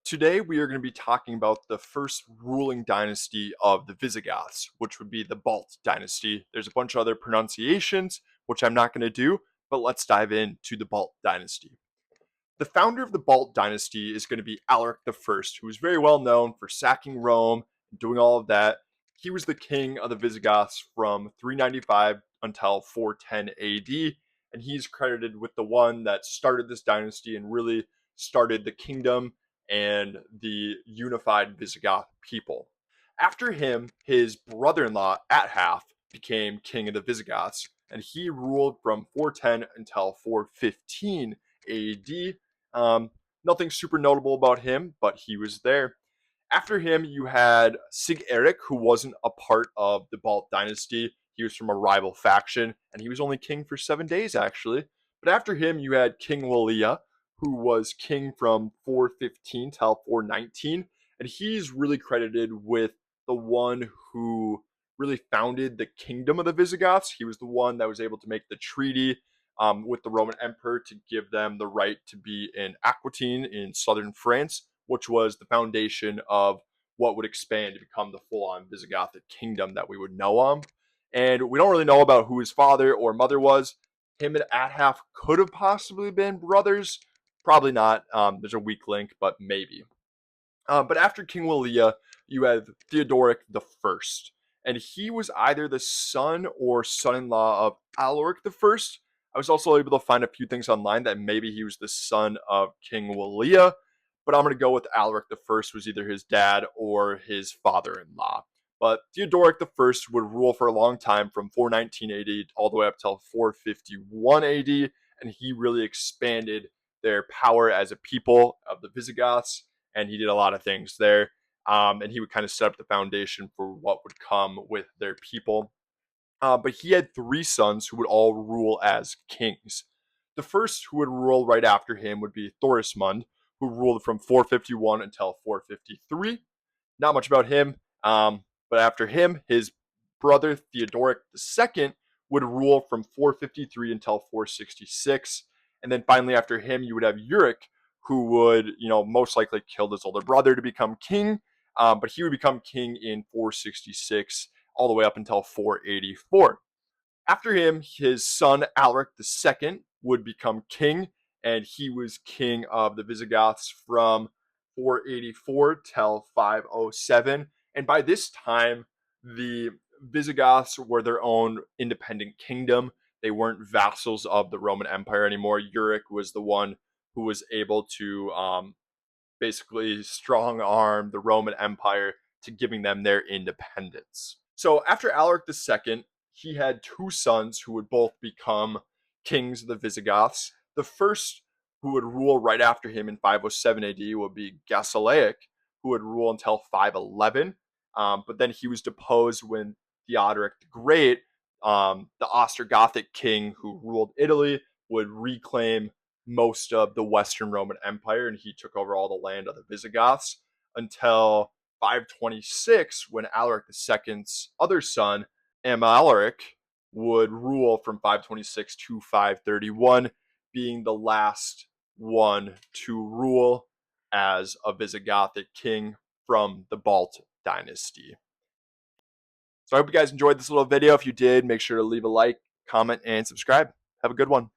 Today, we are going to be talking about the first ruling dynasty of the Visigoths, which would be the Balt dynasty. There's a bunch of other pronunciations, which I'm not going to do, but let's dive into the Balt dynasty. The founder of the Balt dynasty is going to be Alaric I, who is very well known for sacking Rome and doing all of that. He was the king of the Visigoths from 395 until 410 AD, and he's credited with the one that started this dynasty and really started the kingdom and the unified Visigoth people. After him, his brother-in-law Athalf became king of the Visigoths, and he ruled from 410 until 415 AD. Nothing super notable about him, but he was there. After him, you had Sig-Eric, who wasn't a part of the Balt dynasty. He was from a rival faction, and he was only king for 7 days, actually. But after him, you had King Walia, who was king from 415 till 419, and he's really credited with the one who really founded the kingdom of the Visigoths. He was the one that was able to make the treaty with the Roman Emperor to give them the right to be in Aquitaine in southern France, which was the foundation of what would expand to become the full-on Visigothic kingdom that we would know of. And we don't really know about who his father or mother was. Him and Athalf could have possibly been brothers. Probably not. There's a weak link, but maybe. But after King Walia, you have Theodoric the First, and he was either the son or son-in-law of Alaric the First. I was also able to find a few things online that maybe he was the son of King Walia, but I'm going to go with Alaric the First was either his dad or his father-in-law. But Theodoric the First would rule for a long time from 419 AD all the way up till 451 AD, and he really expanded their power as a people of the Visigoths, and he did a lot of things there. And he would kind of set up the foundation for what would come with their people. But he had three sons who would all rule as kings. The first who would rule right after him would be Thorismund, who ruled from 451 until 453. Not much about him, but after him, his brother Theodoric II would rule from 453 until 466. And then finally, after him, you would have Uric, who would, most likely kill his older brother to become king. But he would become king in 466 all the way up until 484. After him, his son Alaric II would become king, and he was king of the Visigoths from 484 till 507. And by this time, the Visigoths were their own independent kingdom. They weren't vassals of the Roman Empire anymore. Uric was the one who was able to basically strong arm the Roman Empire to giving them their independence. So after Alaric II, he had two sons who would both become kings of the Visigoths. The first who would rule right after him in 507 AD would be Gasaleic, who would rule until 511. But then he was deposed when Theodoric the Great, the Ostrogothic king who ruled Italy, would reclaim most of the Western Roman Empire, and he took over all the land of the Visigoths until 526, when Alaric II's other son, Amalaric, would rule from 526 to 531, being the last one to rule as a Visigothic king from the Balt dynasty. So I hope you guys enjoyed this little video. If you did, make sure to leave a like, comment, and subscribe. Have a good one.